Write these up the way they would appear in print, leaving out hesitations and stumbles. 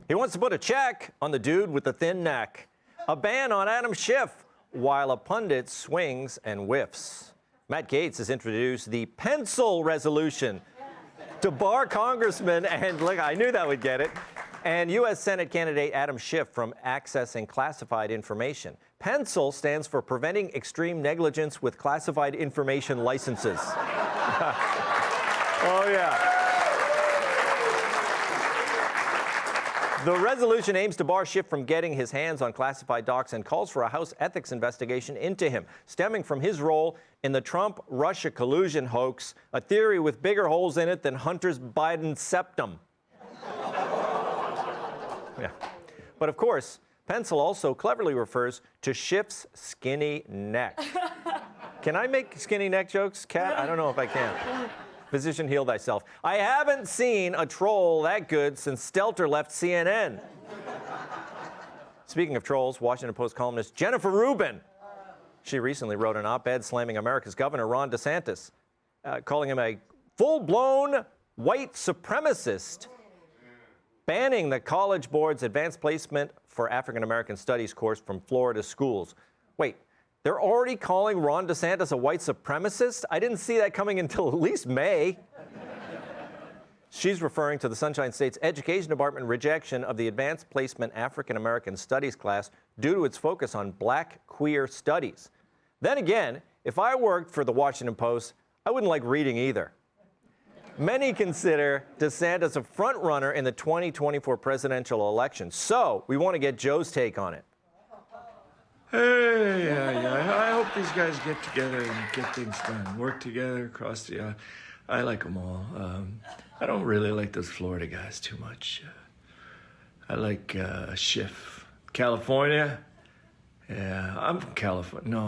He wants to put a check on the dude with the thin neck. A ban on Adam Schiff, while a pundit swings and whiffs. Matt Gaetz has introduced the pencil resolution to bar congressmen, and look, I knew that would get it, and U.S. Senate candidate Adam Schiff from accessing classified information. Pencil stands for Preventing Extreme Negligence with Classified Information Licenses. Oh, yeah. The resolution aims to bar Schiff from getting his hands on classified docs and calls for a House ethics investigation into him, stemming from his role in the Trump-Russia collusion hoax, a theory with bigger holes in it than Hunter Biden's septum. Yeah. But of course, pencil also cleverly refers to Schiff's skinny neck. Can I make skinny neck jokes, Kat? I don't know if I can. Physician, heal thyself. I haven't seen a troll that good since Stelter left CNN. Speaking of trolls, Washington Post columnist Jennifer Rubin. She recently wrote an op-ed slamming America's governor, Ron DeSantis, calling him a full-blown white supremacist, banning the College Board's advanced placement for African American studies course from Florida schools. Wait. They're already calling Ron DeSantis a white supremacist? I didn't see that coming until at least May. She's referring to the Sunshine State's Education Department rejection of the Advanced Placement African American Studies class due to its focus on black queer studies. Then again, if I worked for the Washington Post, I wouldn't like reading either. Many consider DeSantis a front-runner in the 2024 presidential election, so we want to get Joe's take on it. Hey, I hope these guys get together and get things done. Work together across the I like them all. I don't really like those Florida guys too much. I like Schiff. California? Yeah, I'm from California. No,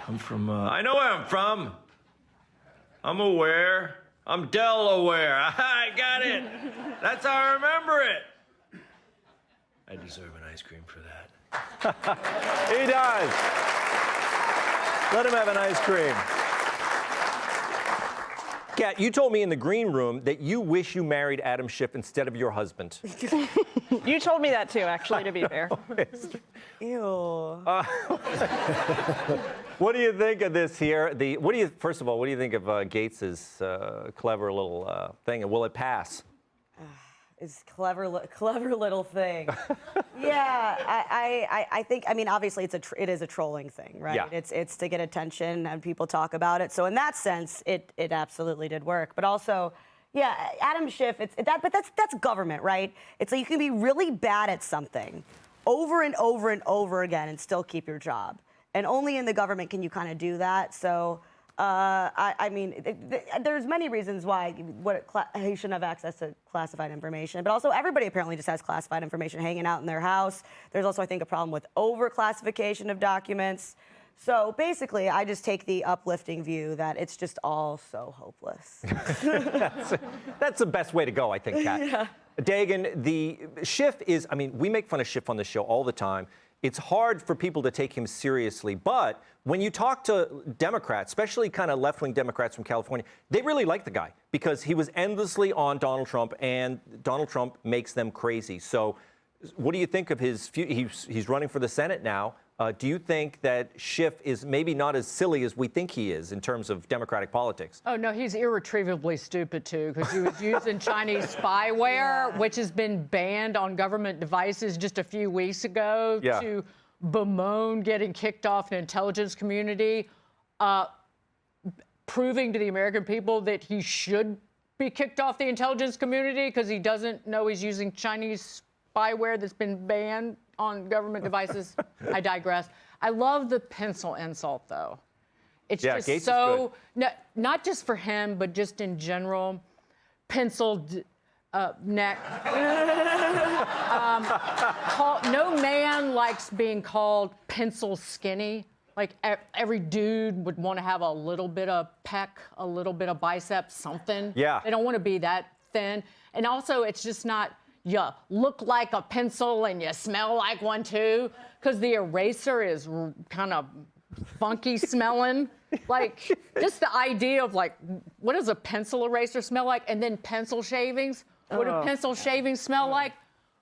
I'm from, I know where I'm from. I'm aware. I'm Delaware. I got it. That's how I remember it. I deserve an ice cream for that. He does. Let him have an ice cream. Kat, you told me in the green room that you wish you married Adam Schiff instead of your husband. You told me that too, actually, to be fair. Ew. What do you think of this here? First of all, what do you think of Gaetz's clever little thing? And will it pass? Is clever little thing. Yeah, I think, I mean, obviously it is a trolling thing, right? Yeah. It's to get attention and people talk about it. So in that sense, it absolutely did work. But also, yeah, Adam Schiff, but that's government, right? It's like you can be really bad at something over and over and over again and still keep your job. And only in the government can you kind of do that. So I mean, there's many reasons why he shouldn't have access to classified information, but also everybody apparently just has classified information hanging out in their house. There's also, I think, a problem with over-classification of documents. So basically, I just take the uplifting view that it's just all so hopeless. That's the best way to go, I think, Kat. Yeah. Dagan, the Schiff is, I mean, we make fun of Schiff on the show all the time. It's hard for people to take him seriously, but when you talk to Democrats, especially kind of left-wing Democrats from California, they really like the guy because he was endlessly on Donald Trump, and Donald Trump makes them crazy. So what do you think of his future? He's running for the Senate now. Do you think that Schiff is maybe not as silly as we think he is in terms of Democratic politics? Oh, no, he's irretrievably stupid, too, because he was using Chinese spyware, which has been banned on government devices just a few weeks ago, to bemoan getting kicked off the intelligence community, proving to the American people that he should be kicked off the intelligence community because he doesn't know he's using Chinese spyware that's been banned on government devices. I digress. I love the pencil insult, though. It's just Gaetz so, not just for him, but just in general, penciled neck. No man likes being called pencil skinny. Like every dude would want to have a little bit of pec, a little bit of biceps, something. Yeah. They don't want to be that thin. And also, it's just not, you look like a pencil and you smell like one too, because the eraser is kind of funky smelling. Like, just the idea of like, what does a pencil eraser smell like? And then pencil shavings. What do pencil shavings smell like?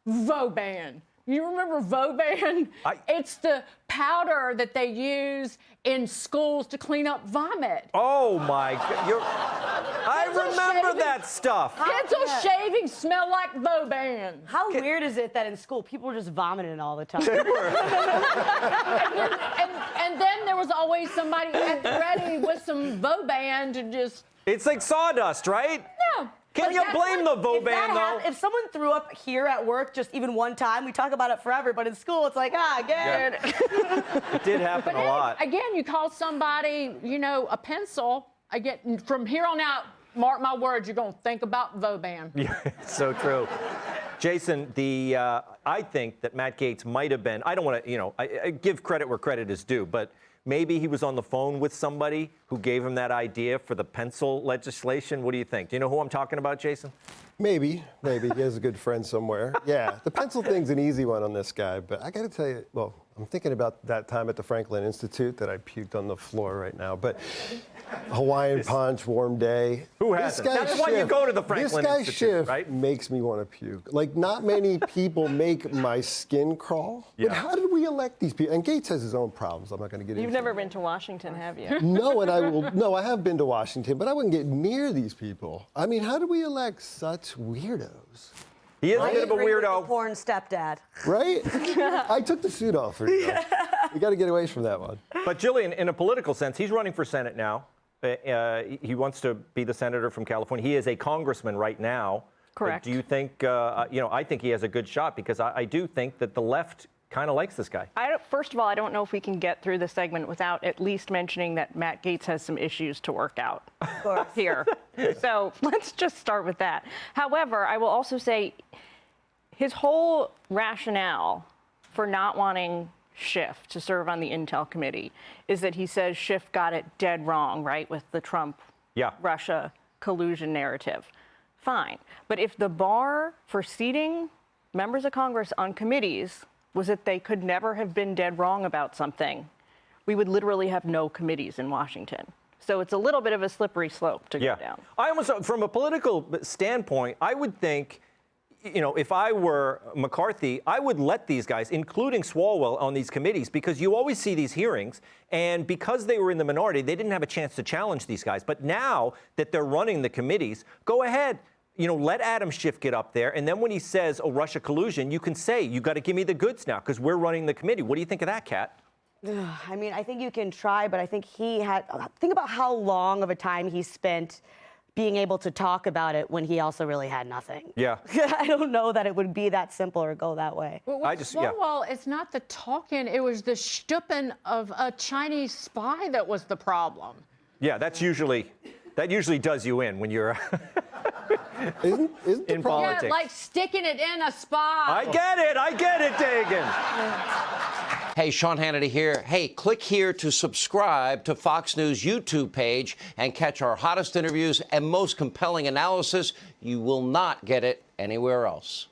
Vauban. You remember Vauban? It's the powder that they use in schools to clean up vomit. Oh my God! I remember that stuff. Pencil shavings smell like Vauban. How weird is it that in school people were just vomiting all the time? And then there was always somebody at the ready with some Vauban to just. It's like sawdust, right? Yeah. Can you blame the Vauban, though? If someone threw up here at work just even one time, we talk about it forever, but in school it's like, again. Yeah. It did happen a lot. Again, you call somebody, a pencil. From here on out, mark my words, you're going to think about Vauban. Yeah, it's so true. Jason, I think that Matt Gaetz might have been, I don't want to, I give credit where credit is due, but maybe he was on the phone with somebody who gave him that idea for the pencil legislation. What do you think? Do you know who I'm talking about, Jason? Maybe. He has a good friend somewhere. Yeah, the pencil thing's an easy one on this guy, but I got to tell you, well, I'm thinking about that time at the Franklin Institute that I puked on the floor right now, but Hawaiian punch, warm day. Who hasn't? That's why you go to the Franklin Institute, This guy Schiff right? makes me want to puke. Like, not many people make my skin crawl. Yeah. But how did we elect these people? And Gaetz has his own problems. I'm not going to get into. You've never been to Washington, have you? No, and I will. No, I have been to Washington, but I wouldn't get near these people. I mean, how do we elect such weirdos? He is a bit of a weirdo. Porn stepdad. Right? I took the suit off for you. We got to get away from that one. But Jillian, in a political sense, he's running for Senate now. He wants to be the senator from California. He is a congressman right now. Correct. Do you think, I think he has a good shot because I do think that the left kind of likes this guy. First of all, I don't know if we can get through the segment without at least mentioning that Matt Gaetz has some issues to work out here. So let's just start with that. However, I will also say his whole rationale for not wanting Schiff to serve on the Intel Committee is that he says Schiff got it dead wrong, right, with the Trump-Russia collusion narrative. Fine. But if the bar for seating members of Congress on committees was that they could never have been dead wrong about something, we would literally have no committees in Washington. So it's a little bit of a slippery slope to go down. I almost, from a political standpoint, I would think, if I were McCarthy, I would let these guys, including Swalwell, on these committees because you always see these hearings. And because they were in the minority, they didn't have a chance to challenge these guys. But now that they're running the committees, go ahead. Let Adam Schiff get up there. And then when he says, Russia collusion, you can say, you got to give me the goods now because we're running the committee. What do you think of that, Kat? I mean, I think you can try, but I think think about how long of a time he spent being able to talk about it when he also really had nothing. Yeah. I don't know that it would be that simple or go that way. Well, Swalwell, it's not the talking, it was the stupping of a Chinese spy that was the problem. Yeah, that usually does you in when you're Isn't in politics. Yeah, like sticking it in a spy. I get it, Dagan. Hey, Sean Hannity here. Hey, click here to subscribe to Fox News YouTube page and catch our hottest interviews and most compelling analysis. You will not get it anywhere else.